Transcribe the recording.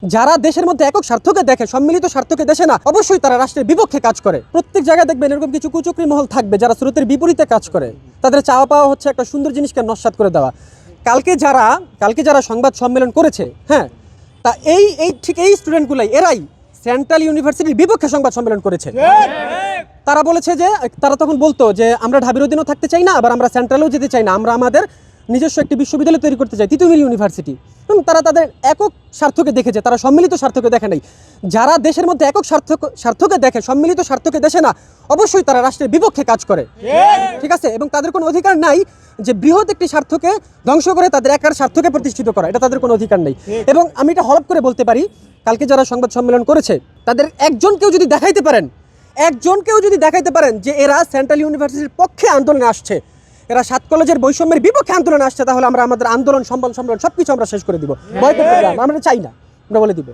যারা দেশের মধ্যে একক স্বার্থকে দেখে, সম্মিলিত স্বার্থকে দেখে না, অবশ্যই তারা রাষ্ট্রের বিপক্ষে কাজ করে। প্রত্যেক জায়গায় দেখবেন এরকম কিছু কুচক্রী মহল থাকবে যারা স্রোতের বিপরীতে কাজ করে। তাদের চাওয়া পাওয়া হচ্ছে একটা সুন্দর জিনিসকে নস্যাৎ করে দেওয়া। কালকে যারা সংবাদ সম্মেলন করেছে, হ্যাঁ, তা ঠিক এই স্টুডেন্টগুলাই এরাই সেন্ট্রাল ইউনিভার্সিটির বিপক্ষে সংবাদ সম্মেলন করেছে। তারা বলেছে যে, তারা তখন বলতো যে আমরা ঢাবির অধীনেও থাকতে চাই না, আবার আমরা সেন্ট্রালেও যেতে চাই না, আমরা আমাদের নিজস্ব একটি বিশ্ববিদ্যালয় তৈরি করতে চাই, তিতুমির ইউনিভার্সিটি। এবং তারা তাদের একক স্বার্থকে দেখেছে, তারা সম্মিলিত স্বার্থকে দেখে নাই। যারা দেশের মধ্যে একক স্বার্থকে দেখে, সম্মিলিত স্বার্থকে দেখে না, অবশ্যই তারা রাষ্ট্রের বিপক্ষে কাজ করে, ঠিক আছে? এবং তাদের কোনো অধিকার নাই যে বৃহৎ একটি স্বার্থকে ধ্বংস করে তাদের একার স্বার্থকে প্রতিষ্ঠিত করা, এটা তাদের কোনো অধিকার নেই। এবং আমি এটা হলফ করে বলতে পারি, কালকে যারা সংবাদ সম্মেলন করেছে তাদের একজনকেও যদি দেখাইতে পারেন যে এরা সেন্ট্রাল ইউনিভার্সিটির পক্ষে আন্দোলনে আসছে, এরা 7 কলেজের বৈষম্যের বিপক্ষে আন্দোলনে আসছে, তাহলে আমরা আমাদের আন্দোলন সম্মেলন সবকিছু আমরা শেষ করে দিব। বয়কট করব, আমরা চাই না, আমরা বলে দিব।